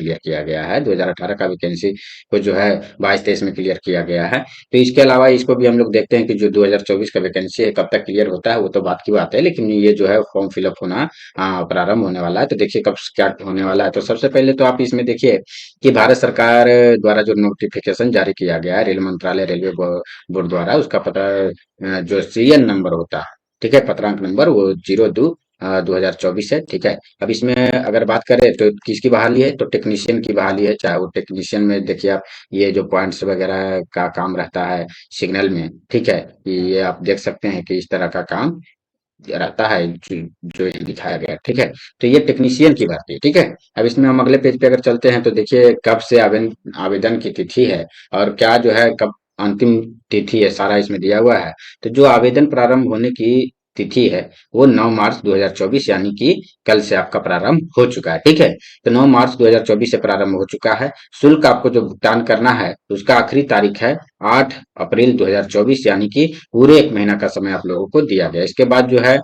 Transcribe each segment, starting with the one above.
Clear किया गया है, 2018 का वैकेंसी को जो है 22-23 में क्लियर किया गया है। तो इसके अलावा इसको भी हम लोग देखते हैं कि जो 2024 का वैकेंसी है कब तक क्लियर होता है वो तो बात की बात है, लेकिन ये जो है फॉर्म फिलअप होना प्रारंभ होने वाला है। तो देखिए कब क्या होने वाला है। तो सबसे पहले तो आप इसमें देखिए कि भारत सरकार द्वारा जो नोटिफिकेशन जारी किया गया है, रेल मंत्रालय रेलवे बोर्ड द्वारा, उसका पता जो सीरियल नंबर होता है, ठीक है, पत्रांक नंबर वो 02 2024 है, ठीक है। अब इसमें अगर बात करें तो किसकी बहाली है, तो टेक्नीशियन की बहाली है। चाहे वो टेक्नीशियन में देखिए आप ये जो पॉइंट्स वगैरह का काम रहता है सिग्नल में, ठीक है, कि ये आप देख सकते हैं कि इस तरह का काम रहता है जो ये दिखाया गया है, ठीक है। तो ये टेक्नीशियन की भर्ती है, ठीक है। अब इसमें हम अगले पेज पे अगर चलते हैं तो देखिए कब से आवेदन आवेदन की तिथि है और क्या जो है कब अंतिम तिथि है, सारा इसमें दिया हुआ है। तो जो आवेदन प्रारंभ होने की तिथि है वो 9 मार्च 2024 यानी कि कल से आपका प्रारंभ हो चुका है, ठीक है। तो 9 मार्च 2024 से प्रारंभ हो चुका है। शुल्क आपको जो भुगतान करना है उसका आखिरी तारीख है 8 अप्रैल 2024 यानी कि पूरे 1 महीना का समय आप लोगों को दिया गया है। इसके बाद जो है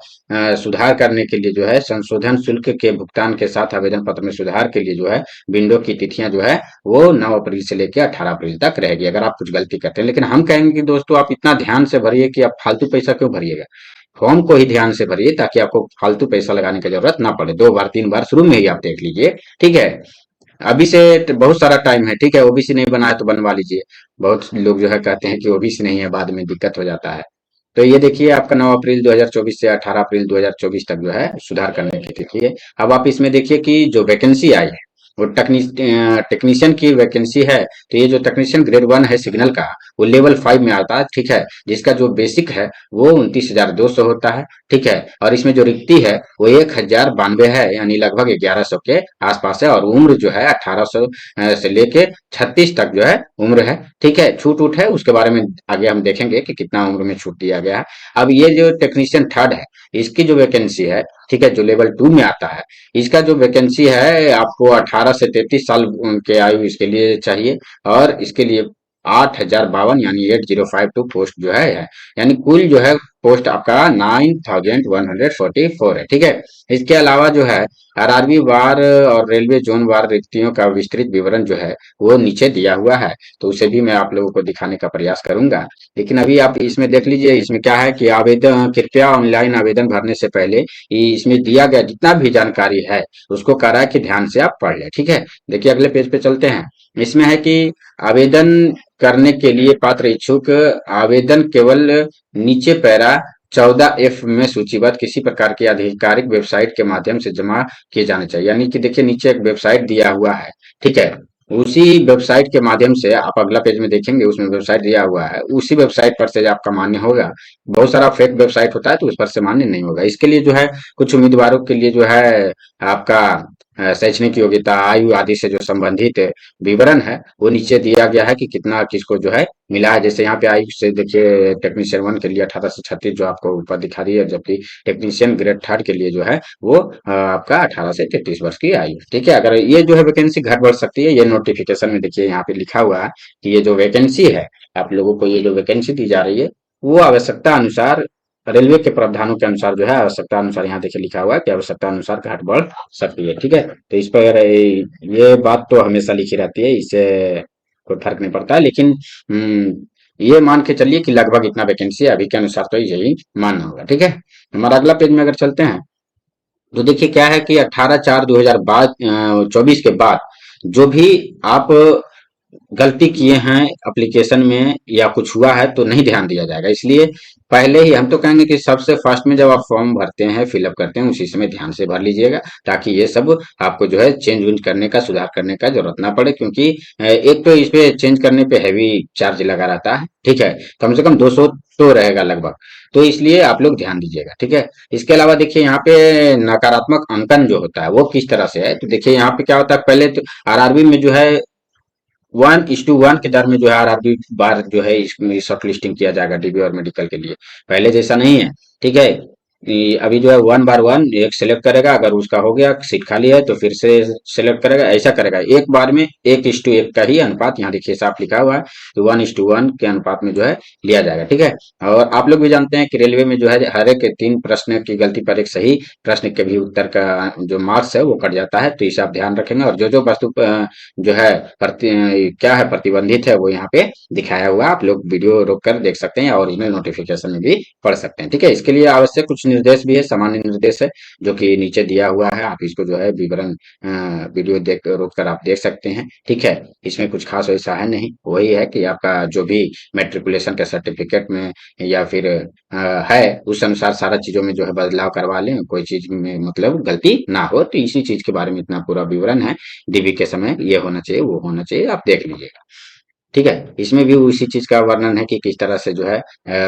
सुधार करने के लिए जो है संशोधन शुल्क के भुगतान के साथ आवेदन पत्र में सुधार के लिए जो है विंडो की तिथियां जो है वो 9 अप्रैल से लेकर 18 अप्रैल तक रहेगी अगर आप कुछ गलती करते हैं। लेकिन हम कहेंगे कि दोस्तों आप इतना ध्यान से भरिए कि आप फालतू पैसा क्यों भरिएगा। फॉर्म को ही ध्यान से भरिए ताकि आपको फालतू पैसा लगाने की जरूरत ना पड़े। 2 बार 3 बार शुरू में ही आप देख लीजिए, ठीक है। अभी से बहुत सारा टाइम है, ठीक है। ओबीसी नहीं बना है तो बनवा लीजिए। बहुत लोग जो है कहते हैं कि ओबीसी नहीं है, बाद में दिक्कत हो जाता है। तो ये देखिए आपका 9 अप्रैल 2024 से 18 अप्रैल 2024 तक जो है सुधार करने की तिथि है। अब आप इसमें देखिए कि जो वैकेंसी आई है वो टेक्नीशियन की वैकेंसी है। तो ये जो टेक्नीशियन ग्रेड 1 है सिग्नल का वो लेवल 5 में आता है, ठीक है। जिसका जो बेसिक है वो 29,200 होता है, ठीक है। और इसमें जो रिक्ति है वो 1092 है यानी लगभग 1100 के आसपास है। और उम्र जो है 1800 से लेके 36 तक जो है उम्र है, ठीक है। छूट उठ है उसके बारे में आगे हम देखेंगे कि कितना उम्र में छूट दिया गया है। अब ये जो टेक्नीशियन 3 है इसकी जो वैकेंसी है, ठीक है, जो लेवल 2 में आता है, इसका जो वैकेंसी है आपको 18 से 33 साल के आयु इसके लिए चाहिए। और इसके लिए 8,052 यानी 8052 पोस्ट जो है यानी कुल जो है पोस्ट आपका 9144 है, ठीक है। इसके अलावा जो है आरआरबी वार और रेलवे जोन वार रिक्तियों का विस्तृत विवरण जो है वो नीचे दिया हुआ है। तो उसे भी मैं आप लोगों को दिखाने का प्रयास करूंगा। लेकिन अभी आप इसमें देख लीजिए इसमें क्या है कि आवेदन कृपया ऑनलाइन आवेदन भरने से पहले इसमें दिया गया जितना भी जानकारी है उसको कह रहा है कि ध्यान से आप पढ़ लें, ठीक है। देखिए अगले पेज पे चलते हैं। इसमें है कि आवेदन करने के लिए पात्र इच्छुक आवेदन केवल नीचे पैरा 14F में सूचीबद्ध किसी प्रकार की आधिकारिक वेबसाइट के माध्यम से जमा किए जाने चाहिए। यानी कि देखिए नीचे एक वेबसाइट दिया हुआ है, ठीक है। उसी वेबसाइट के माध्यम से आप अगला पेज में देखेंगे उसमें वेबसाइट दिया हुआ है, उसी वेबसाइट पर से आपका मान्य होगा। बहुत सारा फेक वेबसाइट होता है तो उस पर से मान्य नहीं होगा। इसके लिए जो है कुछ उम्मीदवारों के लिए जो है आपका शैक्षणिक योग्यता आयु आदि से जो संबंधित विवरण है वो नीचे दिया गया है कि कितना किसको जो है मिला है। जैसे यहाँ पे आयु से देखिए टेक्नीशियन 1 के लिए 18 से 36 जो आपको ऊपर दिखा रही है, जबकि टेक्नीशियन ग्रेड 3 के लिए जो है वो आपका 18 से 33 वर्ष की आयु, ठीक है। अगर ये जो है वैकेंसी घट बढ़ सकती है, ये नोटिफिकेशन में देखिए यहाँ पे लिखा हुआ है कि ये जो वैकेंसी है आप लोगों को ये जो वैकेंसी दी जा रही है वो आवश्यकता अनुसार रेलवे के प्रावधानों के अनुसार जो है आवश्यकता अनुसार यहाँ देखिए लिखा हुआ है कि आवश्यकता अनुसार घट बढ़ सकती है, ठीक है। तो इस पर ये बात तो हमेशा लिखी रहती है, इससे कोई फर्क नहीं पड़ता है। लेकिन ये मान के चलिए कि लगभग इतना वैकेंसी है, अभी के अनुसार तो यही मानना होगा, ठीक है। हमारा अगला पेज में अगर चलते हैं तो देखिए क्या है कि 18/4/2024 के बाद जो भी आप गलती किए हैं एप्लीकेशन में या कुछ हुआ है तो नहीं ध्यान दिया जाएगा। इसलिए पहले ही हम तो कहेंगे कि सबसे फर्स्ट में जब आप फॉर्म भरते हैं फिलअप करते हैं उसी समय ध्यान से भर लीजिएगा ताकि ये सब आपको जो है चेंज वेंज करने का सुधार करने का जरूरत ना पड़े। क्योंकि एक तो इस पे चेंज करने पे हैवी चार्ज लगा रहता है, ठीक है। कम से कम 200 तो रहेगा लगभग। तो इसलिए आप लोग ध्यान दीजिएगा, ठीक है। इसके अलावा देखिए यहाँ पे नकारात्मक अंकन जो होता है वो किस तरह से है, तो देखिए यहाँ पे क्या होता है पहले तो आरआरबी में जो है 1:1 के दर में जो है आरआरबी बार जो है इसमें शॉर्ट लिस्टिंग किया जाएगा डीबी और मेडिकल के लिए, पहले जैसा नहीं है, ठीक है। अभी जो है वन बार वन एक सिलेक्ट करेगा, अगर उसका हो गया सीट खाली है तो फिर से सिलेक्ट करेगा, ऐसा करेगा एक बार में 1:1 का ही अनुपात, यहाँ देखिए साफ लिखा हुआ है, तो 1:1 के अनुपात में जो है लिया जाएगा। ठीक है। और आप लोग भी जानते हैं कि रेलवे में जो है हर एक 3 प्रश्न की गलती पर एक सही प्रश्न के भी उत्तर का जो मार्क्स है वो कट जाता है, तो इसे आप ध्यान रखेंगे। और जो जो वस्तु जो है क्या है प्रतिबंधित है वो यहाँ पे दिखाया हुआ है, आप लोग वीडियो रोक कर देख सकते हैं और ईमेल नोटिफिकेशन में भी पढ़ सकते हैं। ठीक है। इसके लिए आवश्यक कुछ निर्देश भी है, सामान्य निर्देश है जो कि नीचे दिया हुआ है, आप इसको जो है विवरण वीडियो देख रोक कर आप देख सकते हैं। ठीक है। इसमें कुछ खास वैसा है नहीं, वही है कि आपका जो भी मेट्रिकुलेशन के सर्टिफिकेट में या फिर है उस अनुसार सारा चीजों में जो है बदलाव करवा लें, कोई चीज में मतलब गलती ना हो, तो इसी चीज के बारे में इतना पूरा विवरण है। डीबी के समय ये होना चाहिए वो होना चाहिए, आप देख लीजिएगा। ठीक है। इसमें भी उसी चीज का वर्णन है कि किस तरह से जो है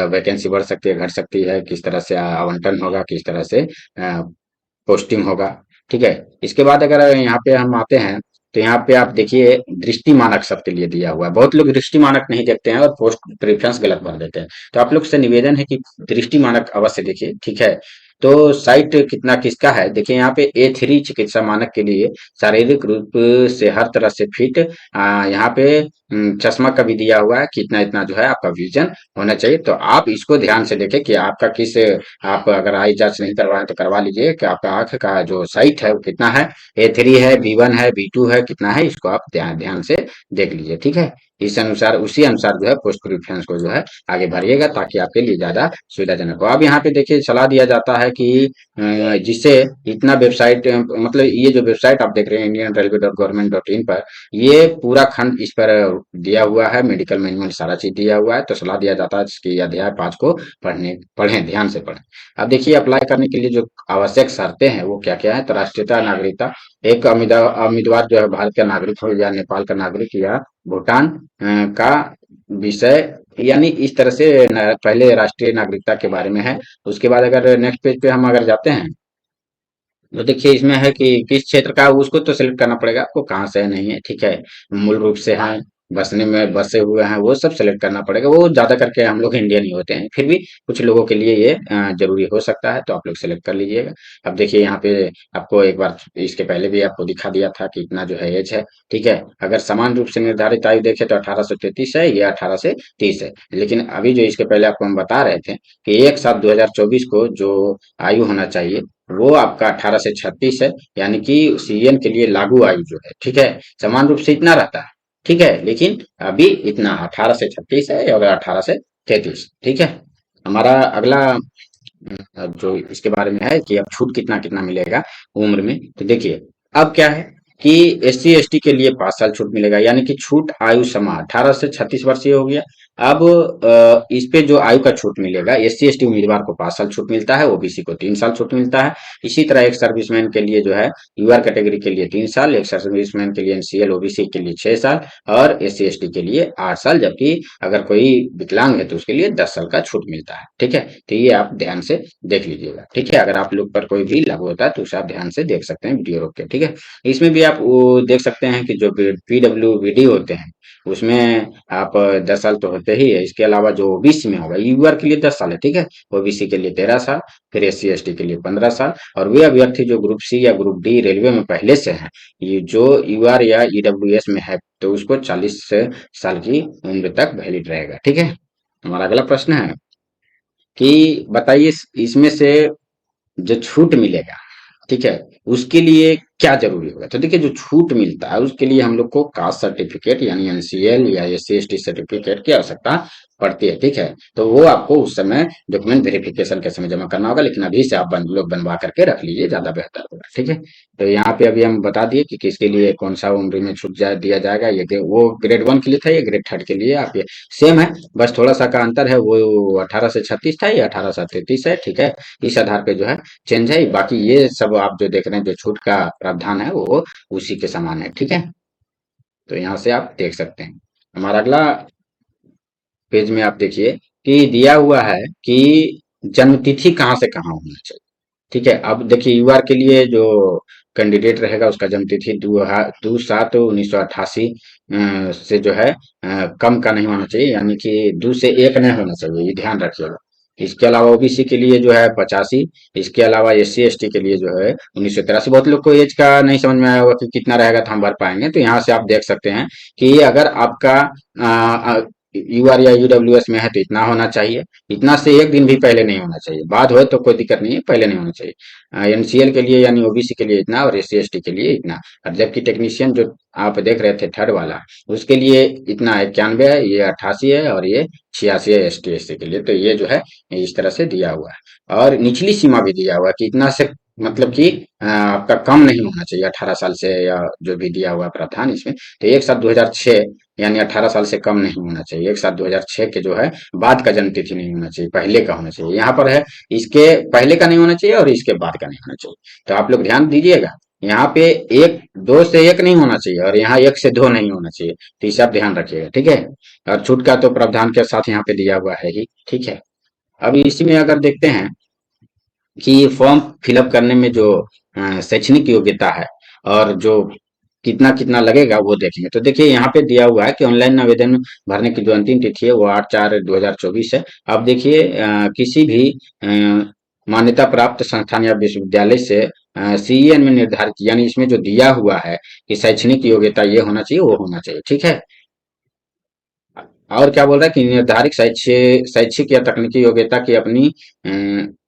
वैकेंसी बढ़ सकती है घट सकती है, किस तरह से आवंटन होगा, किस तरह से पोस्टिंग होगा। ठीक है। इसके बाद अगर यहाँ पे हम आते हैं तो यहाँ पे आप देखिए दृष्टि मानक सबके लिए दिया हुआ है, बहुत लोग दृष्टि मानक नहीं देखते हैं और पोस्ट प्रेफरेंस गलत भर देते हैं, तो आप लोग से निवेदन है कि दृष्टि मानक अवश्य देखिए। ठीक है। तो साइट कितना किसका है देखिए, यहाँ पे A3 चिकित्सा मानक के लिए शारीरिक रूप से हर तरह से फिट, यहाँ पे चश्मा का भी दिया हुआ है कि इतना इतना जो है आपका विजन होना चाहिए, तो आप इसको ध्यान से देखें कि आपका किस, आप अगर आई जांच नहीं करवाएं तो करवा लीजिए कि आपका आंख का जो साइट है वो कितना है, A3 है, B1 है, B2 है, कितना है, इसको आप ध्यान ध्यान से देख लीजिए। ठीक है। इस अनुसार उसी अनुसार जो है पोस्ट प्रिफरेंस को जो है आगे भरिएगा ताकि आपके लिए ज्यादा सुविधाजनक हो। अब यहाँ पे देखिए सलाह दिया जाता है कि जिससे इतना वेबसाइट मतलब ये जो वेबसाइट आप देख रहे हैं indian railway.government.in पर, ये पूरा खंड इस पर दिया हुआ है, मेडिकल मैनुअल सारा चीज दिया हुआ है, तो सलाह दिया जाता है कि अध्याय 5 को पढ़ें, ध्यान से पढ़ें। अब देखिए अप्लाई करने के लिए जो आवश्यक शर्तें हैं वो क्या क्या है, तो राष्ट्रीयता नागरिकता, एक उम्मीदवार जो है भारत का नागरिक हो या नेपाल का नागरिक या भूटान का विषय, यानी इस तरह से पहले राष्ट्रीय नागरिकता के बारे में है। उसके बाद अगर नेक्स्ट पेज पे हम अगर जाते हैं तो देखिए इसमें है कि किस क्षेत्र का है, उसको तो सिलेक्ट करना पड़ेगा आपको, कहाँ से है नहीं है। ठीक है। मूल रूप से है, बसने में बसे हुए हैं, वो सब सिलेक्ट करना पड़ेगा, वो ज्यादा करके हम लोग इंडियन ही होते हैं, फिर भी कुछ लोगों के लिए ये जरूरी हो सकता है, तो आप लोग सिलेक्ट कर लीजिएगा। अब देखिए यहाँ पे आपको एक बार इसके पहले भी आपको दिखा दिया था कि इतना जो है एज है। ठीक है। अगर समान रूप से निर्धारित आयु देखे तो 1833 है, या 1830 है, लेकिन अभी जो इसके पहले आपको हम बता रहे थे कि 1/7/2024 को जो आयु होना चाहिए वो आपका 18 से 36 है, यानी कि सीएन के लिए लागू आयु जो है, ठीक है, समान रूप से इतना रहता है। ठीक है। लेकिन अभी इतना 18 से 36 है और 18 से 33। ठीक है। हमारा अगला जो इसके बारे में है कि अब छूट कितना कितना मिलेगा उम्र में, तो देखिए अब क्या है कि SC ST के लिए 5 साल छूट मिलेगा, यानी कि छूट आयु समा 18 से 36 वर्षीय हो गया। अब इस पे जो आयु का छूट मिलेगा, SC ST उम्मीदवार को 5 साल छूट मिलता है, OBC को 3 साल छूट मिलता है। इसी तरह एक सर्विसमैन के लिए जो है UR कैटेगरी के लिए 3 साल, एक सर्विसमैन के लिए NCL OBC के लिए 6 साल और SC ST के लिए 8 साल, जबकि अगर कोई विकलांग है तो उसके लिए 10 साल का छूट मिलता है। ठीक है। तो ये आप ध्यान से देख लीजिएगा। ठीक है। अगर आप लोग पर कोई भी लागू होता है तो उसे आप ध्यान से देख सकते हैं वीडियो रोक के। ठीक है। इसमें भी आप वो देख सकते हैं कि जो PWBD होते हैं उसमें आप 10 साल तो होते ही है, इसके अलावा जो OBC में होगा, UR के लिए 10 साल है। ठीक है। OBC के लिए 13 साल, फिर SC ST के लिए 15 साल, और वे अभ्यर्थी जो ग्रुप C या ग्रुप D रेलवे में पहले से हैं, ये जो UR या EWS में है तो उसको 40 साल की उम्र तक वैलिड रहेगा। ठीक है। हमारा अगला प्रश्न है कि बताइए इसमें से जो छूट मिलेगा, ठीक है, उसके लिए क्या जरूरी होगा, तो देखिए जो छूट मिलता है उसके लिए हम लोग को कास्ट सर्टिफिकेट यानी NCL या SC ST सर्टिफिकेट की आवश्यकता पड़ती है। ठीक है। तो वो आपको उस समय डॉक्यूमेंट वेरिफिकेशन के समय जमा करना होगा, लेकिन अभी से आप लोग बनवा करके रख लीजिए, ज्यादा बेहतर होगा। ठीक है। तो यहाँ पे अभी हम बता दिए कि किसके लिए कौन सा उम्र में छूट दिया जाएगा, ये वो ग्रेड 1 के लिए था, ये ग्रेड 3 के लिए आप ये सेम है, बस थोड़ा सा का अंतर है, वो 18 से 36 था, ये 18 से 33 है। ठीक है। इस आधार पे जो है चेंज है, बाकी ये सब आप जो देख रहे हैं जो छूट का प्रावधान है वो उसी के समान है। ठीक है। तो यहाँ से आप देख सकते हैं। हमारा अगला पेज में आप देखिए कि दिया हुआ है कि जन्म तिथि कहाँ से कहाँ होना चाहिए। ठीक है। अब देखिए UR के लिए जो कैंडिडेट रहेगा उसका जन्म तिथि 2/7/1988 से जो है कम का नहीं होना चाहिए, यानी कि 2 से 1 नहीं होना चाहिए, ये ध्यान रखिएगा। इसके अलावा ओबीसी के लिए जो है 85, इसके अलावा एससी एसटी के लिए जो है 1983। बहुत लोग को एज का नहीं समझ में आया होगा कि कितना रहेगा तो हम भर पाएंगे, तो यहाँ से आप देख सकते हैं कि अगर आपका यूआर या यूडब्ल्यूएस में है तो इतना होना चाहिए, इतना से एक दिन भी पहले नहीं होना चाहिए, बाद हो तो कोई दिक्कत नहीं है, पहले नहीं होना चाहिए। एनसीएल के लिए यानी ओबीसी के लिए इतना और एससी एसटी के लिए इतना। और जबकि टेक्नीशियन जो आप देख रहे थे थर्ड वाला, उसके लिए इतना 91 है, ये 88 है और ये 86 है एसटी एससी के लिए। तो ये जो है इस तरह से दिया हुआ है और निचली सीमा भी दिया हुआ है कि इतना से मतलब कि आपका कम नहीं होना चाहिए 18 साल से, या जो भी दिया हुआ है प्रावधान इसमें। तो 1/7/2006 यानी 18 साल से कम नहीं होना चाहिए, 1/7/2006 के जो है बाद का जन्म तिथि नहीं होना चाहिए, पहले का होना चाहिए। यहाँ पर है इसके पहले का नहीं होना चाहिए और इसके बाद का नहीं होना चाहिए। तो आप लोग ध्यान दीजिएगा, यहाँ पे एक दो से एक नहीं होना चाहिए और यहाँ एक से दो नहीं होना चाहिए। तो इसे आप ध्यान रखिएगा, ठीक है। और छूट का तो प्रावधान के साथ यहाँ पे दिया हुआ है ही, ठीक है। अब इसी में अगर देखते हैं कि फॉर्म फिलअप करने में जो शैक्षणिक योग्यता है और जो कितना कितना लगेगा वो देखेंगे। तो देखिए यहाँ पे दिया हुआ है कि ऑनलाइन आवेदन भरने की जो अंतिम तिथि है वो 8/4/2024 है। अब देखिए किसी भी मान्यता प्राप्त संस्थान या विश्वविद्यालय से सीईएन में निर्धारित, यानी इसमें जो दिया हुआ है कि शैक्षणिक योग्यता ये होना चाहिए वो होना चाहिए, ठीक है। और क्या बोल रहा है कि निर्धारित शैक्षिक या तकनीकी योग्यता की अपनी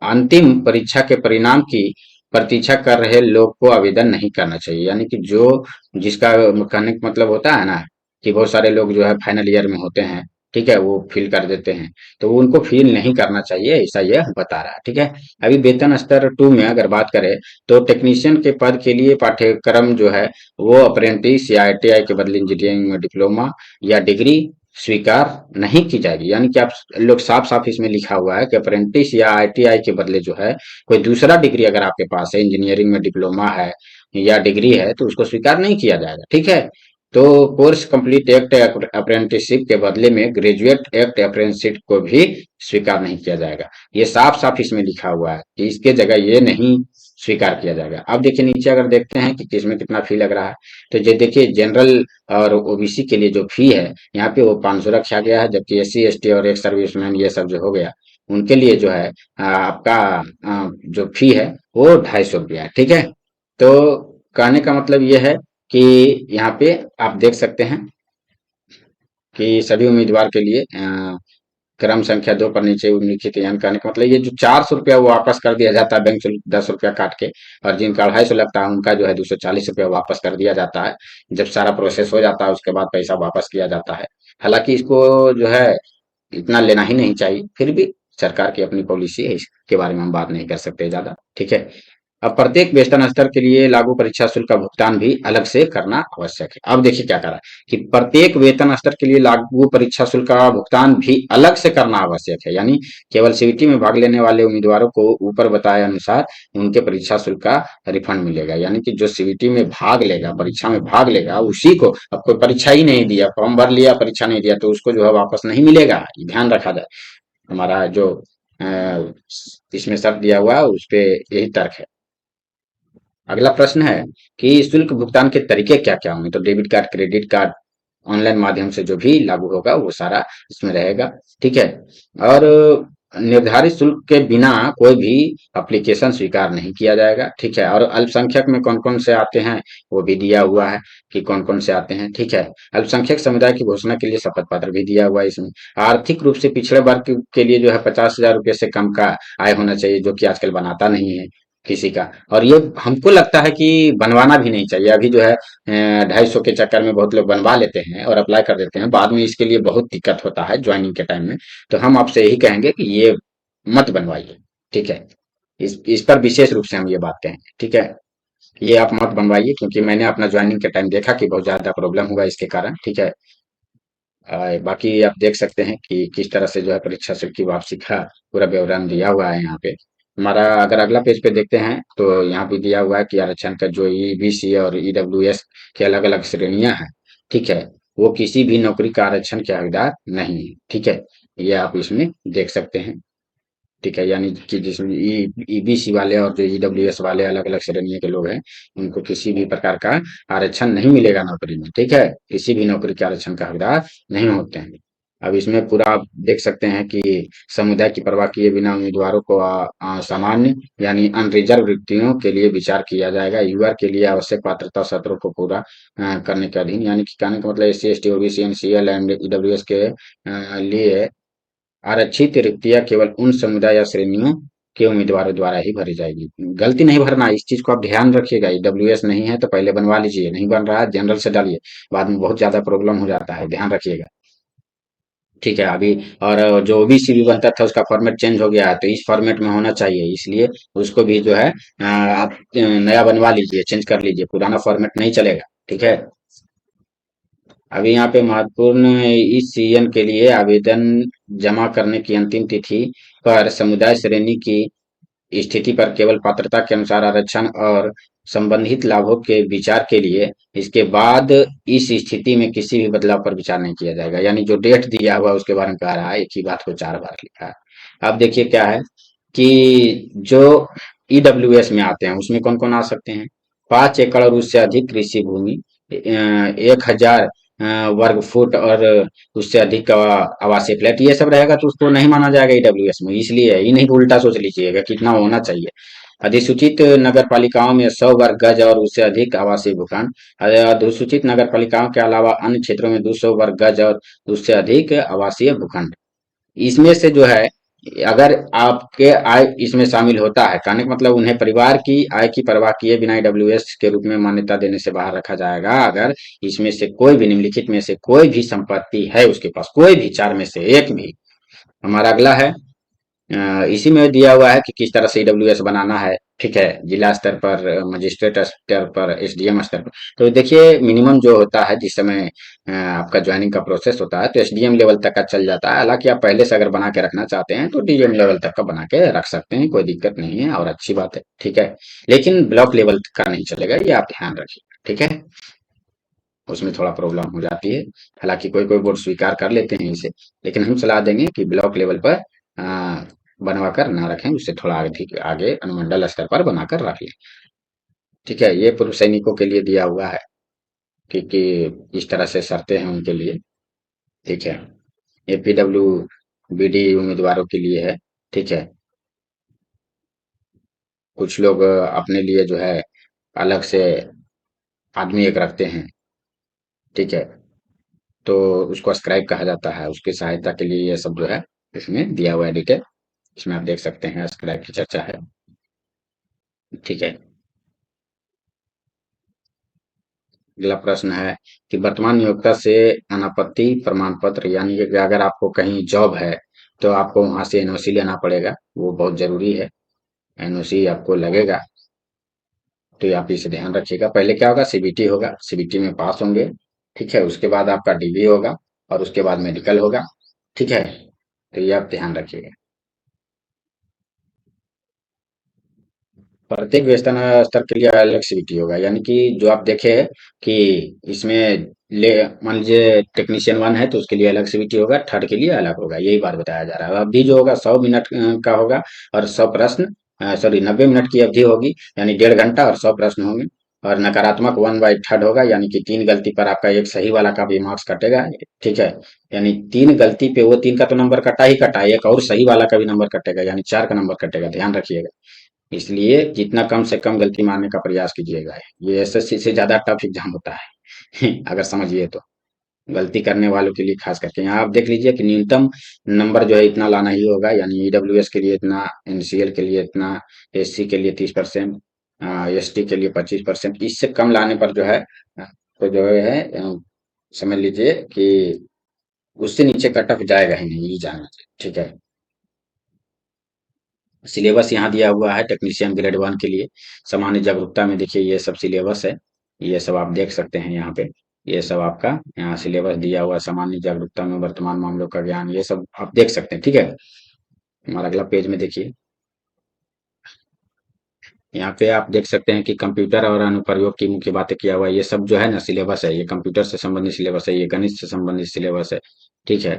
अंतिम परीक्षा के परिणाम की प्रतीक्षा कर रहे लोग को आवेदन नहीं करना चाहिए। यानी कि जो जिसका कहने का मतलब होता है ना कि बहुत सारे लोग जो है फाइनल ईयर में होते हैं, ठीक है, वो फिल कर देते हैं, तो उनको फिल नहीं करना चाहिए, ऐसा ये बता रहा है, ठीक है। अभी वेतन स्तर 2 में अगर बात करें तो टेक्नीशियन के पद के लिए पाठ्यक्रम जो है वो अप्रेंटिस या आईटीआई के बदले इंजीनियरिंग में डिप्लोमा या डिग्री स्वीकार नहीं की जाएगी। यानी कि आप लोग साफ साफ इसमें लिखा हुआ है कि अप्रेंटिस या आईटीआई के बदले जो है कोई दूसरा डिग्री अगर आपके पास है, इंजीनियरिंग में डिप्लोमा है या डिग्री है, तो उसको स्वीकार नहीं किया जाएगा, ठीक है। तो कोर्स कंप्लीट एक्ट अप्रेंटिसशिप के बदले में ग्रेजुएट एक्ट अप्रेंटिसशिप को भी स्वीकार नहीं किया जाएगा। ये साफ साफ इसमें लिखा हुआ है कि इसके जगह ये नहीं स्वीकार किया जाएगा। अब देखिए नीचे अगर देखते हैं कि किसमें कितना फी लग रहा है, तो ये देखिए जनरल और ओबीसी के लिए जो फी है यहाँ पे वो 500 रखा गया है, जबकि एससी एसटी और एक सर्विसमैन ये सब जो हो गया उनके लिए जो है आपका जो फी है वो 250 रुपया है, ठीक है। तो कहने का मतलब ये है कि यहाँ पे आप देख सकते हैं कि सभी उम्मीदवार के लिए क्रम संख्या 2 पर नीचे उल्लिखित, यानी कहने का मतलब ये जो 400 रुपया वो वापस कर दिया जाता है बैंक शुल्क 10 रुपया काट के, और जिनका 250 लगता है उनका जो है 240 रुपया वापस कर दिया जाता है। जब सारा प्रोसेस हो जाता है उसके बाद पैसा वापस किया जाता है। हालांकि इसको जो है इतना लेना ही नहीं चाहिए, फिर भी सरकार की अपनी पॉलिसी है, इसके बारे में हम बात नहीं कर सकते ज्यादा, ठीक है। अब प्रत्येक वेतन स्तर के लिए लागू परीक्षा शुल्क का भुगतान भी अलग से करना आवश्यक है। अब देखिए क्या करा कि प्रत्येक वेतन स्तर के लिए लागू परीक्षा शुल्क का भुगतान भी अलग से करना आवश्यक है। यानी केवल सीईटी में भाग लेने वाले उम्मीदवारों को ऊपर बताए अनुसार उनके परीक्षा शुल्क का रिफंड मिलेगा। यानी कि जो सीईटी में भाग लेगा, परीक्षा में भाग लेगा, उसी को, अब कोई परीक्षा ही नहीं दिया, फॉर्म भर लिया, परीक्षा नहीं दिया, तो उसको जो है वापस नहीं मिलेगा, ये ध्यान रखा जाए। हमारा जो इसमें शर्त दिया हुआ है उस पे यही तर्क है। अगला प्रश्न है कि शुल्क भुगतान के तरीके क्या क्या होंगे। तो debit card, credit card, online माध्यम से जो भी लागू होगा वो सारा इसमें रहेगा, ठीक है। और निर्धारित शुल्क के बिना कोई भी एप्लीकेशन स्वीकार नहीं किया जाएगा, ठीक है। और अल्पसंख्यक में कौन कौन से आते हैं वो भी दिया हुआ है कि कौन कौन से आते हैं, ठीक है। अल्पसंख्यक समुदाय की घोषणा के लिए शपथ पत्र भी दिया हुआ है इसमें। आर्थिक रूप से पिछड़े वर्ग के लिए जो है 50,000 रुपये से कम का आय होना चाहिए, जो कि आजकल बनाता नहीं है किसी का। और ये हमको लगता है कि बनवाना भी नहीं चाहिए। अभी जो है 250 के चक्कर में बहुत लोग बनवा लेते हैं और अप्लाई कर देते हैं, बाद में इसके लिए बहुत दिक्कत होता है ज्वाइनिंग के टाइम में। तो हम आपसे यही कहेंगे कि ये मत बनवाइए, ठीक है। इस पर विशेष रूप से हम ये बात कहेंगे, ठीक है। ये आप मत बनवाइए, क्योंकि मैंने अपना ज्वाइनिंग के टाइम देखा कि बहुत ज्यादा प्रॉब्लम हुआ इसके कारण, ठीक है। बाकी आप देख सकते हैं कि किस तरह से जो है परीक्षा शुल्क की वापसी का पूरा विवरण दिया हुआ है यहाँ पे। हमारा अगर अगला पेज पे देखते हैं तो यहाँ पे दिया हुआ है कि आरक्षण का जो ईबीसी और ईडब्ल्यूएस की अलग अलग श्रेणियां हैं, ठीक है, वो किसी भी नौकरी का आरक्षण के हकदार नहीं है, ठीक है। ये आप इसमें देख सकते हैं, ठीक है। यानी कि जिसमें ईबीसी वाले और जो ईडब्ल्यूएस वाले अलग अलग श्रेणी के लोग हैं, उनको किसी भी प्रकार का आरक्षण नहीं मिलेगा नौकरी में, ठीक है। किसी भी नौकरी के आरक्षण का हकदार नहीं होते हैं। अब इसमें पूरा आप देख सकते हैं कि समुदाय की परवाह किए बिना उम्मीदवारों को सामान्य यानी अनरिजर्व रिक्तियों के लिए विचार किया जाएगा। यूआर के लिए आवश्यक पात्रता शर्तों को पूरा करने के अधीन, यानी कि कहने का मतलब S C S T OBC NCL and EWS के लिए आरक्षित रिक्तियां केवल उन समुदाय या श्रेणियों के उम्मीदवारों द्वारा ही भरी जाएगी। गलती नहीं भरना, इस चीज को आप ध्यान रखिएगा। ईडब्ल्यूएस नहीं है तो पहले बनवा लीजिए, नहीं बन रहा है जनरल से डालिए, बाद में बहुत ज्यादा प्रॉब्लम हो जाता है, ध्यान रखिएगा। ठीक है अभी। और जो ओबीसी भी बनता था उसका फॉर्मेट चेंज हो गया है, तो इस फॉर्मेट में होना चाहिए, इसलिए उसको भी जो है आप नया बनवा लीजिए, चेंज कर लीजिए, पुराना फॉर्मेट नहीं चलेगा। ठीक है। अभी यहाँ पे महत्वपूर्ण, इस सीजन के लिए आवेदन जमा करने की अंतिम तिथि पर समुदाय श्रेणी की स्थिति पर केवल पात्रता के अनुसार आरक्षण और संबंधित लाभों के विचार के लिए, इसके बाद इस स्थिति में किसी भी बदलाव पर विचार नहीं किया जाएगा। यानी जो डेट दिया हुआ है उसके बारे में कह रहा है, एक ही बात को 4 बार लिखा है। अब देखिए क्या है कि जो ईडब्ल्यूएस में आते हैं उसमें कौन कौन आ सकते हैं। 5 एकड़ और उससे अधिक कृषि भूमि, 1,000 वर्ग फुट और उससे अधिक का आवासीय फ्लैट, ये सब रहेगा तो उसको नहीं माना जाएगा ईडब्ल्यूएस में, इसलिए ही नहीं तो उल्टा सोच लीजिएगा कितना होना चाहिए। अधिसूचित नगर पालिकाओं में 100 वर्ग गज और उससे अधिक आवासीय भूखंड, अधिसूचित नगर पालिकाओं के अलावा अन्य क्षेत्रों में 200 वर्ग गज और उससे अधिक आवासीय भूखंड। इसमें से जो है, अगर आपके आय इसमें शामिल होता है, कहने का मतलब उन्हें परिवार की आय की परवाह किए बिना ईडब्ल्यूएस के रूप में मान्यता देने से बाहर रखा जाएगा। अगर इसमें से कोई भी निम्नलिखित में से कोई भी संपत्ति है उसके पास, कोई भी 4 में से एक भी। हमारा अगला है, इसी में दिया हुआ है कि किस तरह से ईडब्ल्यूएस बनाना है। ठीक है, जिला स्तर पर, मजिस्ट्रेट स्तर पर, एसडीएम स्तर पर। तो देखिए मिनिमम जो होता है जिस समय आपका ज्वाइनिंग का प्रोसेस होता है तो एसडीएम लेवल तक का चल जाता है। हालांकि आप पहले से अगर बना के रखना चाहते हैं तो डीएम लेवल तक का बना के रख सकते हैं, कोई दिक्कत नहीं है और अच्छी बात है। ठीक है, लेकिन ब्लॉक लेवल का नहीं चलेगा, ये आप ध्यान रखिए। ठीक है, उसमें थोड़ा प्रॉब्लम हो जाती है। हालांकि कोई कोई बोर्ड स्वीकार कर लेते हैं इसे, लेकिन हम सलाह देंगे कि ब्लॉक लेवल पर बनवा कर ना रखें, उससे थोड़ा अधिक आगे अनुमंडल स्तर पर बनाकर रख लें। ठीक है, ये पूर्व सैनिकों के लिए दिया हुआ है कि इस तरह से शर्तें हैं उनके लिए। ठीक है, ये पीडब्ल्यू बीडी उम्मीदवारों के लिए है। ठीक है, कुछ लोग अपने लिए जो है अलग से आदमी एक रखते हैं। ठीक है, तो उसको स्क्राइब कहा जाता है, उसकी सहायता के लिए ये सब जो है इसमें दिया हुआ है डिटेल। इसमें आप देख सकते हैं स्क्राइब की चर्चा है। ठीक है, अगला प्रश्न है कि वर्तमान नियोक्ता से अनापत्ति प्रमाण पत्र, यानी कि अगर आपको कहीं जॉब है तो आपको वहां से एनओसी लेना पड़ेगा, वो बहुत जरूरी है। एनओसी आपको लगेगा, तो आप इसे ध्यान रखिएगा। पहले क्या होगा, सीबीटी होगा, सीबीटी में पास होंगे। ठीक है, उसके बाद आपका डीबी होगा और उसके बाद मेडिकल होगा। ठीक है, तो ये आप ध्यान रखिएगा। प्रत्येक वेतन स्तर के लिए अलग सीटी होगा, यानी कि जो आप देखे कि इसमें ले मान लीजिए टेक्नीशियन 1 है तो उसके लिए अलग सीटी होगा, थर्ड के लिए अलग होगा, यही बात बताया जा रहा है। अवधि जो होगा 100 मिनट का होगा और 100 प्रश्न, सॉरी 90 मिनट की अवधि होगी, यानी 1.5 घंटा और 100 प्रश्न होंगे। और नकारात्मक 1/3 होगा, यानी कि 3 गलती पर आपका एक सही वाला का भी मार्क्स कटेगा। ठीक है, यानी 3 गलती पे वो 3 का तो नंबर कटा ही कटा, एक और सही वाला का भी नंबर कटेगा, यानी 4 का नंबर कटेगा, ध्यान रखिएगा। इसलिए जितना कम से कम गलती मारने का प्रयास कीजिएगा। ये एसएससी से ज्यादा टफ एग्जाम होता है अगर समझिए तो, गलती करने वालों के लिए खास करके। यहाँ आप देख लीजिए कि न्यूनतम नंबर जो है इतना लाना ही होगा, यानी ईडब्ल्यूएस के लिए इतना, एनसीएल के लिए इतना, एससी के लिए 30%, एसटी के लिए 25%। इससे कम लाने पर जो है तो जो है समझ लीजिए कि उससे नीचे कट ऑफ जाएगा ही नहीं, ये जानना चाहिए। ठीक है, सिलेबस यहाँ दिया हुआ है टेक्नीशियन ग्रेड 1 के लिए। सामान्य जागरूकता में देखिए ये सब सिलेबस है, ये सब आप देख सकते हैं यहाँ पे। ये सब आपका यहाँ सिलेबस दिया हुआ है, सामान्य जागरूकता में वर्तमान मामलों का ज्ञान, ये सब आप देख सकते हैं। ठीक है, हमारा अगला पेज में देखिए, यहाँ पे आप देख सकते हैं कि कंप्यूटर और अनुप्रयोग की मुख्य बातें किया हुआ है। ये सब जो है ना सिलेबस है, ये कंप्यूटर से संबंधित सिलेबस है, ये गणित से संबंधित सिलेबस है। ठीक है,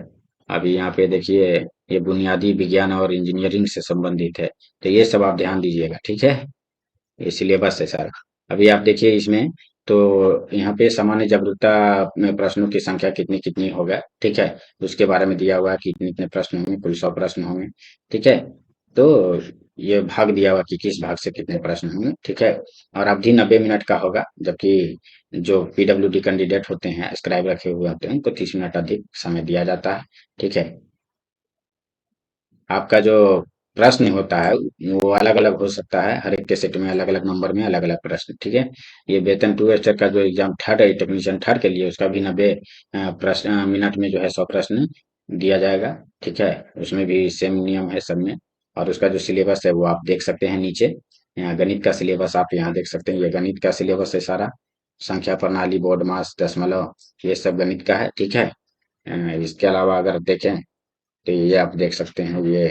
अभी यहाँ पे देखिए ये बुनियादी विज्ञान और इंजीनियरिंग से संबंधित है, तो ये सब आप ध्यान दीजिएगा। ठीक है, ये सिलेबस है सारा। अभी आप देखिए इसमें तो यहाँ पे सामान्य जागरूकता में प्रश्नों की संख्या कितनी कितनी होगा, ठीक है, उसके बारे में दिया हुआ है कि इतने इतने प्रश्न होंगे, कुल 100 प्रश्न होंगे, ठीक है। तो ये भाग दिया हुआ कि किस भाग से कितने प्रश्न होंगे, ठीक है। और अवधि 90 मिनट का होगा, जबकि जो पीडब्ल्यूडी कैंडिडेट होते हैं, स्क्राइब रखे हुए होते हैं, उनको 30 मिनट अधिक समय दिया जाता है, ठीक है। आपका जो प्रश्न होता है वो अलग अलग हो सकता है, हर एक के सेट में अलग अलग नंबर में अलग अलग प्रश्न, ठीक है। ये वेतन 2 स्तर का जो एग्जाम थर्ड है, टेक्नीशियन थर्ड के लिए, उसका भी 90 मिनट में जो है 100 प्रश्न दिया जाएगा, ठीक है। उसमें भी सेम नियम है सब में। और उसका जो सिलेबस है वो आप देख सकते हैं नीचे, यहाँ गणित का सिलेबस आप यहाँ देख सकते हैं, ये गणित का सिलेबस है सारा। संख्या प्रणाली, बोर्ड मास, दशमलव, ये सब गणित का है, ठीक है। इसके अलावा अगर देखें तो ये आप देख सकते हैं, ये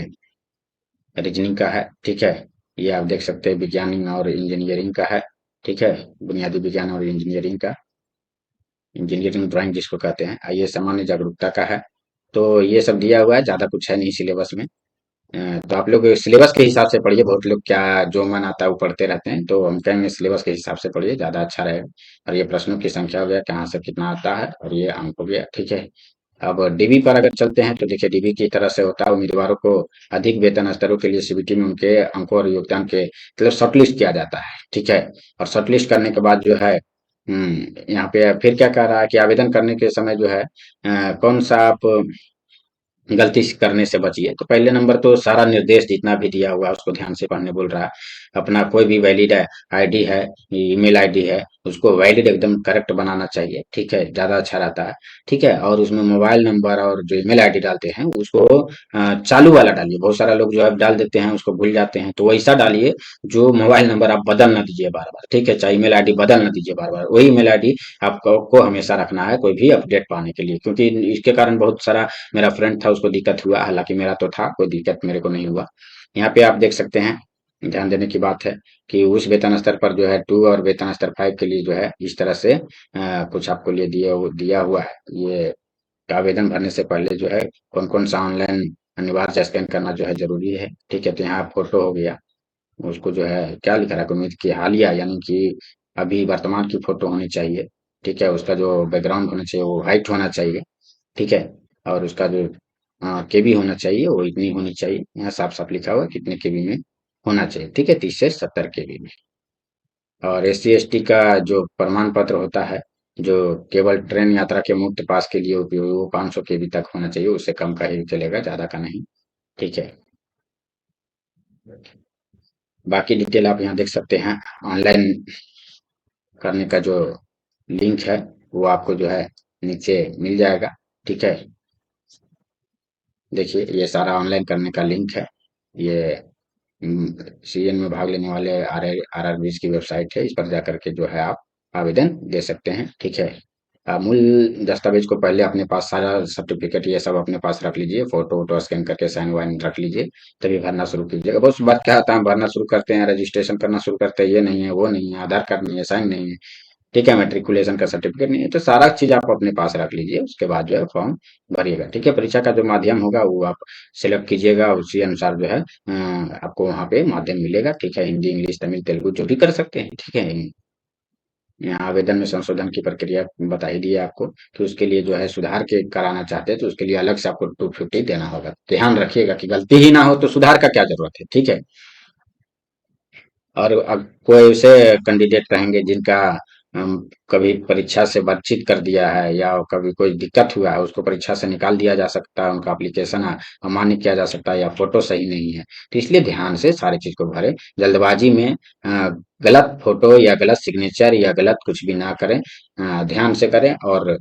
रीजनिंग का है, ठीक है। ये आप देख सकते हैं विज्ञान और इंजीनियरिंग का है, ठीक है। बुनियादी विज्ञान और इंजीनियरिंग का, इंजीनियरिंग ड्राइंग जिसको कहते हैं। ये सामान्य जागरूकता का है। तो ये सब दिया हुआ है, ज्यादा कुछ है नहीं सिलेबस में। तो आप लोग सिलेबस के हिसाब से पढ़िए, बहुत लोग क्या जो मन आता है वो पढ़ते रहते हैं, तो हम कहेंगे सिलेबस के हिसाब से पढ़िए, ज्यादा अच्छा रहेगा। और ये प्रश्नों की संख्या हो गया, कहाँ से कितना आता है, और ये अंक हो गया, ठीक है। अब डीबी पर अगर चलते हैं तो देखिए डीबी की तरह से होता है, उम्मीदवारों को अधिक वेतन स्तरों के लिए सीबीटी में उनके अंकों और योगदान के मतलब शॉर्टलिस्ट किया जाता है, ठीक है। और शॉर्टलिस्ट करने के बाद जो है यहाँ पे फिर क्या कह रहा है कि आवेदन करने के समय जो है कौन सा आप गलती करने से बचिए। तो पहले नंबर तो सारा निर्देश जितना भी दिया हुआ है उसको ध्यान से पढ़ने बोल रहा है। अपना कोई भी वैलिड आईडी है, ईमेल आईडी है, उसको वैलिड एकदम करेक्ट बनाना चाहिए, ठीक है, ज्यादा अच्छा रहता है, ठीक है। और उसमें मोबाइल नंबर और जो ईमेल आईडी डालते हैं उसको चालू वाला डालिए। बहुत सारा लोग जो है डाल देते हैं, उसको भूल जाते हैं, तो वैसा डालिए जो मोबाइल नंबर आप बदल ना दीजिए बार बार, ठीक है, चाहे ईमेल आईडी बदल ना दीजिए बार बार, वही ईमेल आईडी आपको को हमेशा रखना है कोई भी अपडेट पाने के लिए, क्योंकि इसके कारण बहुत सारा मेरा फ्रेंड था उसको दिक्कत हुआ, हालांकि मेरा तो था, कोई दिक्कत मेरे को नहीं हुआ। यहाँ पे आप देख सकते हैं, ध्यान देने की बात है कि उस वेतन स्तर पर जो है 2 और वेतन स्तर 5 के लिए जो है इस तरह से कुछ आपको लिए दिया हुआ है। ये आवेदन भरने से पहले जो है कौन कौन सा ऑनलाइन अनिवार्य स्कैन करना जो है जरूरी है, ठीक है। तो यहाँ फोटो हो गया, उसको जो है क्या लिखा रहा है उम्मीद की हालिया यानी कि अभी वर्तमान की फोटो होनी चाहिए, ठीक है। उसका जो बैकग्राउंड होना चाहिए वो हाइट होना चाहिए, ठीक है। और उसका जो केबी होना चाहिए वो इतनी होनी चाहिए, यहाँ साफ साफ लिखा हुआ है कितने केबी में होना चाहिए, ठीक है, 30 से 70 केबी में। और एस सी एस टी का जो प्रमाण पत्र होता है, जो केवल ट्रेन यात्रा के मुक्त पास के लिए उपयोग, वो 500 केबी तक होना चाहिए, उससे कम का ही चलेगा, ज्यादा का नहीं, ठीक है। बाकी डिटेल आप यहाँ देख सकते हैं। ऑनलाइन करने का जो लिंक है वो आपको जो है नीचे मिल जाएगा, ठीक है। देखिए ये सारा ऑनलाइन करने का लिंक है। ये सीएन में भाग लेने वाले आरआरबीज की वेबसाइट है, इस पर जाकर के जो है आप आवेदन दे सकते हैं, ठीक है। मूल दस्तावेज को पहले अपने पास सारा सर्टिफिकेट ये सब अपने पास रख लीजिए, फोटो वोटो स्कैन करके साइन वाइन रख लीजिए, तभी भरना शुरू कीजिएगा। बहुत सी बात क्या होता है, भरना शुरू करते हैं, रजिस्ट्रेशन करना शुरू करते हैं, ये नहीं है, वो नहीं है, आधार कार्ड नहीं है, साइन नहीं है, ठीक है, मैट्रिकुलेशन का सर्टिफिकेट नहीं है, तो सारा चीज आप अपने पास रख लीजिए, उसके बाद जो है फॉर्म भरिएगा, ठीक है। परीक्षा का जो माध्यम होगा वो आप सिलेक्ट कीजिएगा, उसी अनुसार जो है आपको वहाँ पे माध्यम मिलेगा, ठीक है। हिंदी, इंग्लिश, तमिल, तेलुगु जो भी कर सकते हैं, ठीक है। यहाँ आवेदन में संशोधन की प्रक्रिया बता ही दी है आपको कि उसके लिए जो है सुधार के कराना चाहते हैं तो उसके लिए अलग से आपको 250 देना होगा। ध्यान रखिएगा कि गलती ही ना हो तो सुधार का क्या जरूरत है, ठीक है। और अब कोई ऐसे कैंडिडेट रहेंगे जिनका कभी परीक्षा से वर्जित कर दिया है या कभी कोई दिक्कत हुआ है, उसको परीक्षा से निकाल दिया जा सकता है, उनका एप्लीकेशन अमान्य किया जा सकता है, या फोटो सही नहीं है, तो इसलिए ध्यान से सारी चीज को भरें। जल्दबाजी में गलत फोटो या गलत सिग्नेचर या गलत कुछ भी ना करें, ध्यान से करें। और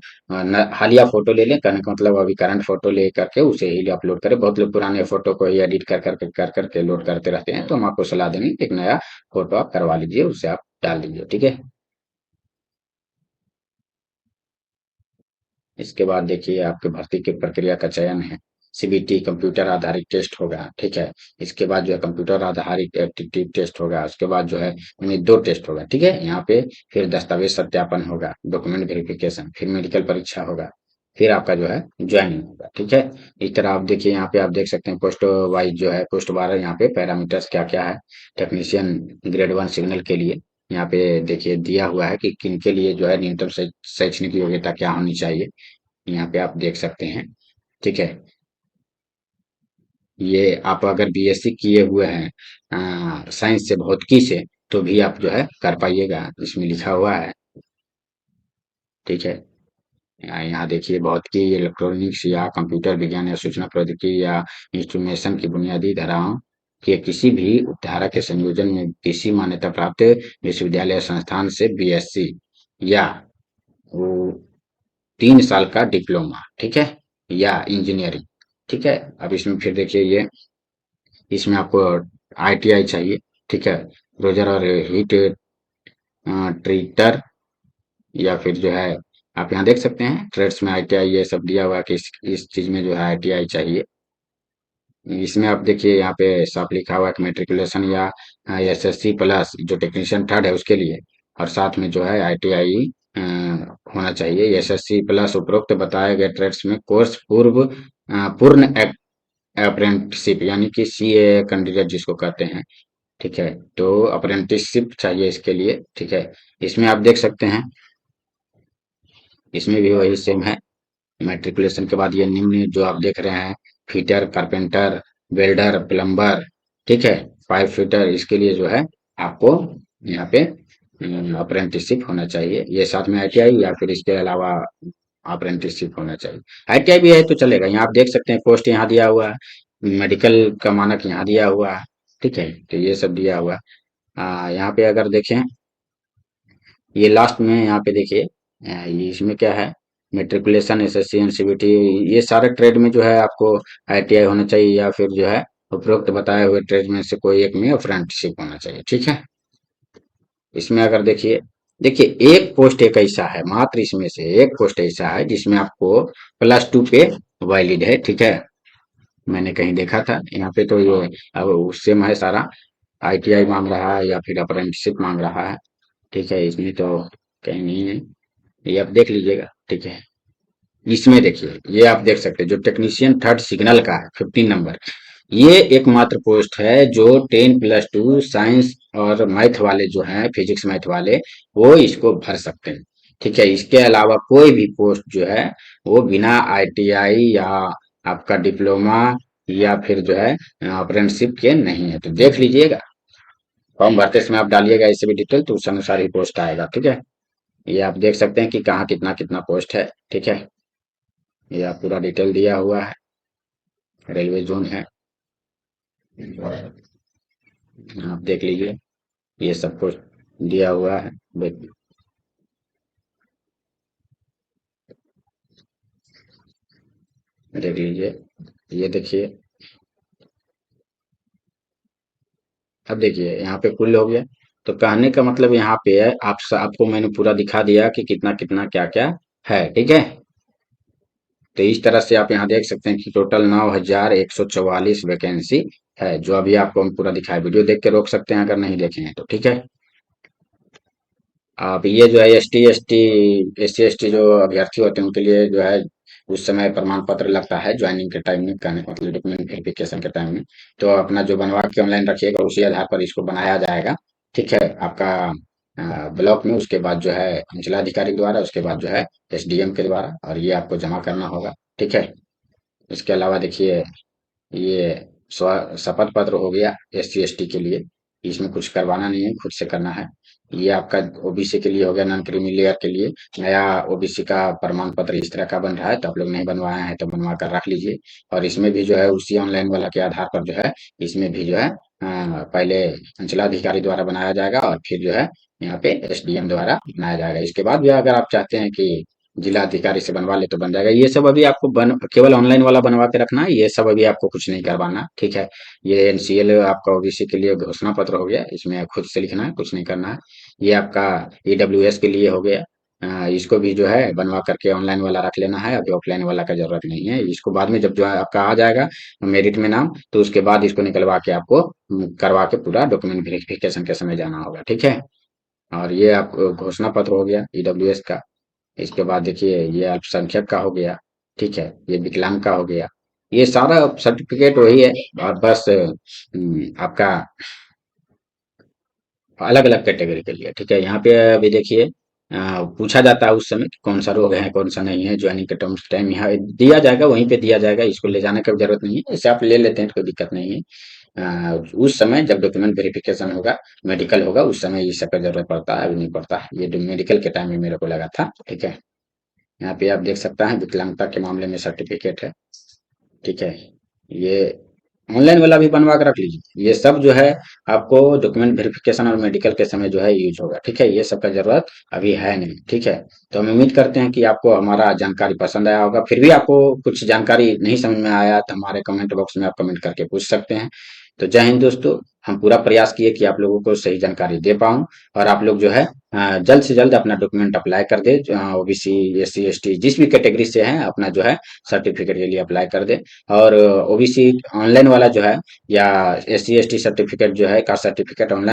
हालिया फोटो ले लें, कहने का मतलब अभी करंट फोटो ले करके उसे ही अपलोड करें। बहुत लोग पुराने फोटो को ही एडिट कर करके लोड करते रहते हैं, तो हम आपको सलाह देंगे कि एक नया फोटो आप करवा लीजिए, उसे आप डाल दीजिए, ठीक है। इसके बाद देखिए आपके भर्ती की प्रक्रिया का चयन है, सीबीटी कंप्यूटर आधारित टेस्ट होगा, ठीक है। इसके बाद जो है कंप्यूटर आधारित एप्टीट्यूड टेस्ट होगा, उसके बाद जो है उन्हें 2 टेस्ट होगा, ठीक है। यहाँ पे फिर दस्तावेज सत्यापन होगा, डॉक्यूमेंट वेरिफिकेशन, फिर मेडिकल परीक्षा होगा, फिर आपका जो है ज्वाइनिंग होगा, ठीक है। इस तरह आप देखिए, यहाँ पे आप देख सकते हैं पोस्ट वाइज जो है पोस्ट 12 यहाँ पे पैरामीटर्स क्या क्या है टेक्नीशियन ग्रेड 1 सिग्नल के लिए, यहाँ पे देखिए दिया हुआ है कि किनके लिए जो है न्यूनतम शैक्षणिक योग्यता क्या होनी चाहिए। यहाँ पे आप देख सकते हैं। ठीक है। ये आप अगर बीएससी किए हुए हैं साइंस से, भौतिकी से, तो भी आप जो है कर पाइएगा, इसमें लिखा हुआ है। ठीक है। यहाँ देखिए भौतिकी, इलेक्ट्रॉनिक्स या कंप्यूटर विज्ञान या सूचना प्रौद्योगिकी या इंस्ट्रूमेशन की बुनियादी धाराओं के किसी भी उपधारा के संयोजन में किसी मान्यता प्राप्त विश्वविद्यालय या संस्थान से बीएससी या वो 3 साल का डिप्लोमा, ठीक है, या इंजीनियरिंग। ठीक है। अब इसमें फिर देखिए ये, इसमें आपको आईटीआई चाहिए। ठीक है। रोजर और हीट ट्रीटर, या फिर जो है आप यहाँ देख सकते हैं ट्रेड्स में आईटीआई ये सब दिया हुआ है कि इस चीज में जो है आईटीआई चाहिए। इसमें आप देखिए यहाँ पे साफ लिखा हुआ है कि मेट्रिकुलेशन या एसएससी प्लस जो टेक्नीशियन थर्ड है उसके लिए, और साथ में जो है आईटीआई होना चाहिए। एसएससी प्लस उपरोक्त बताए गए ट्रेड्स में कोर्स पूर्ण अप्रेंटिसशिप यानी कि सीए कैंडिडेट जिसको कहते हैं। ठीक है। तो अप्रेंटिसशिप चाहिए इसके लिए। ठीक है। इसमें आप देख सकते हैं, इसमें भी वही सेम है। मैट्रिकुलेशन के बाद ये निम्न जो आप देख रहे हैं, फिटर, कारपेंटर, वेल्डर, प्लम्बर, ठीक है, पाइप फिटर, इसके लिए जो है आपको यहाँ पे अप्रेंटिसशिप होना चाहिए। ये साथ में आईटीआई या फिर इसके अलावा अप्रेंटिसशिप होना चाहिए। आईटीआई भी है तो चलेगा। यहाँ आप देख सकते हैं पोस्ट यहाँ दिया हुआ है, मेडिकल का मानक यहाँ दिया हुआ है। ठीक है। तो ये सब दिया हुआ है। यहाँ पे अगर देखें, ये लास्ट में यहाँ पे देखिए, ये इसमें क्या है, मेट्रिकुलेशन, एसएससी, एनसीवीटी, ये सारे ट्रेड में जो है आपको आईटीआई होना चाहिए, या फिर जो है उपरोक्त बताए हुए ट्रेड में से कोई एक में अप्रेंटिसशिप होना चाहिए। ठीक है। इसमें अगर देखिए, देखिए एक पोस्ट एक ऐसा है, मात्र इसमें से एक पोस्ट ऐसा है जिसमें आपको +2 पे वैलिड है। ठीक है। मैंने कहीं देखा था यहाँ पे, तो ये अब सेम है सारा। आईटीआई मांग रहा है या फिर अप्रेंटिसशिप मांग रहा है। ठीक है। इसमें तो कहीं नहीं है, ये आप देख लीजिएगा। ठीक है। इसमें देखिए, ये आप देख सकते हैं जो टेक्नीशियन थर्ड सिग्नल का है 15 नंबर, ये एकमात्र पोस्ट है जो 10+2 साइंस और मैथ वाले जो हैं, फिजिक्स मैथ वाले, वो इसको भर सकते हैं। ठीक है। इसके अलावा कोई भी पोस्ट जो है वो बिना आईटीआई या आपका डिप्लोमा या फिर जो है अप्रेंटिसशिप के नहीं है। तो देख लीजिएगा, फॉर्म भरते समय आप डालिएगा इससे भी डिटेल, तो उस अनुसार ही पोस्ट आएगा। ठीक है। ये आप देख सकते हैं कि कहाँ कितना कितना पोस्ट है। ठीक है। ये आप पूरा डिटेल दिया हुआ है, रेलवे जोन है, आप देख लीजिए, ये सब कुछ दिया हुआ है। देख लीजिए, ये देखिए। अब देखिए यहाँ पे कुल हो गया। तो कहने का मतलब यहाँ पे है, आपको मैंने पूरा दिखा दिया कि कितना कितना क्या क्या है। ठीक है। तो इस तरह से आप यहाँ देख सकते हैं कि टोटल 9,144 वैकेंसी है, जो अभी आपको हम पूरा दिखाए। वीडियो देख के रोक सकते हैं अगर नहीं देखेंगे तो। ठीक है। अब ये जो है एस सी एस टी जो अभ्यर्थी होते हैं उनके लिए जो है उस समय प्रमाण पत्र लगता है ज्वाइनिंग के टाइम में, कहने का मतलब डॉक्यूमेंट वेरिफिकेशन के टाइम में। तो अपना जो बनवा के ऑनलाइन रखिएगा, उसी आधार पर इसको बनाया जाएगा। ठीक है। आपका ब्लॉक में, उसके बाद जो है अंचलाधिकारी द्वारा, उसके बाद जो है एसडीएम के द्वारा, और ये आपको जमा करना होगा। ठीक है। इसके अलावा देखिए, ये शपथ पत्र हो गया SC ST के लिए, इसमें कुछ करवाना नहीं है, खुद से करना है। ये आपका ओबीसी के लिए हो गया, नॉन क्रीमी लेयर के लिए नया ओबीसी का प्रमाण पत्र इस तरह का बन रहा है, तो आप लोग नहीं बनवाए हैं तो बनवा कर रख लीजिए। और इसमें भी जो है उसी ऑनलाइन वाला के आधार पर जो है, इसमें भी जो है पहले अंचलाधिकारी द्वारा बनाया जाएगा, और फिर जो है यहाँ पे एसडीएम द्वारा बनाया जाएगा। इसके बाद भी अगर आप चाहते हैं कि जिला अधिकारी से बनवा ले तो बन जाएगा। ये सब अभी आपको केवल ऑनलाइन वाला बनवा के रखना है, ये सब अभी आपको कुछ नहीं करवाना। ठीक है। ये एनसीएल आपका ओबीसी के लिए घोषणा पत्र हो गया, इसमें खुद से लिखना है, कुछ नहीं करना है। ये आपका ईडब्ल्यूएस के लिए हो गया, इसको भी जो है बनवा करके ऑनलाइन वाला रख लेना है, अभी ऑफलाइन वाला का जरूरत नहीं है। इसको बाद में जब जो है आपका आ जाएगा मेरिट में नाम, तो उसके बाद इसको निकलवा के आपको करवा के पूरा डॉक्यूमेंट वेरिफिकेशन के समय जाना होगा। ठीक है। और ये आप घोषणा पत्र हो गया ईडब्ल्यूएस का। इसके बाद देखिए ये अल्पसंख्यक का हो गया। ठीक है। ये विकलांग का हो गया। ये सारा सर्टिफिकेट वही है, और बस आपका अलग अलग कैटेगरी के लिए। ठीक है, यहाँ पे अभी देखिए पूछा जाता है उस समय कि कौन सा रोग है कौन सा नहीं है, ज्वाइनिंग के टर्म्स टाइम यहाँ दिया जाएगा, वहीं पे दिया जाएगा, इसको ले जाने की जरूरत नहीं है, इसे आप ले लेते हैं तो कोई दिक्कत नहीं है। उस समय जब डॉक्यूमेंट वेरिफिकेशन होगा, मेडिकल होगा, उस समय ये सब का जरूरत पड़ता है, अभी नहीं पड़ता है। ये मेडिकल के टाइम में मेरे को लगा था। ठीक है, यहाँ पे आप देख सकता है विकलांगता के मामले में सर्टिफिकेट है। ठीक है, ये ऑनलाइन वाला भी बनवा के रख लीजिए, ये सब जो है आपको डॉक्यूमेंट वेरिफिकेशन और मेडिकल के समय जो है यूज होगा। ठीक है, ये सब का जरूरत अभी है नहीं। ठीक है, तो हम उम्मीद करते हैं कि आपको हमारा जानकारी पसंद आया होगा। फिर भी आपको कुछ जानकारी नहीं समझ में आया तो हमारे कमेंट बॉक्स में आप कमेंट करके पूछ सकते हैं। तो जय हिंद दोस्तों, हम पूरा प्रयास किए कि आप लोगों को सही जानकारी दे पाऊं, और आप लोग जो है जल्द से जल्द अपना डॉक्यूमेंट अप्लाई कर दे। ओबीसी, एससी, एसटी जिस भी कैटेगरी से हैं अपना जो है सर्टिफिकेट के लिए अप्लाई कर दे। और ओबीसी ऑनलाइन वाला जो है, या एससी एसटी सर्टिफिकेट जो है, कास्ट सर्टिफिकेट ऑनलाइन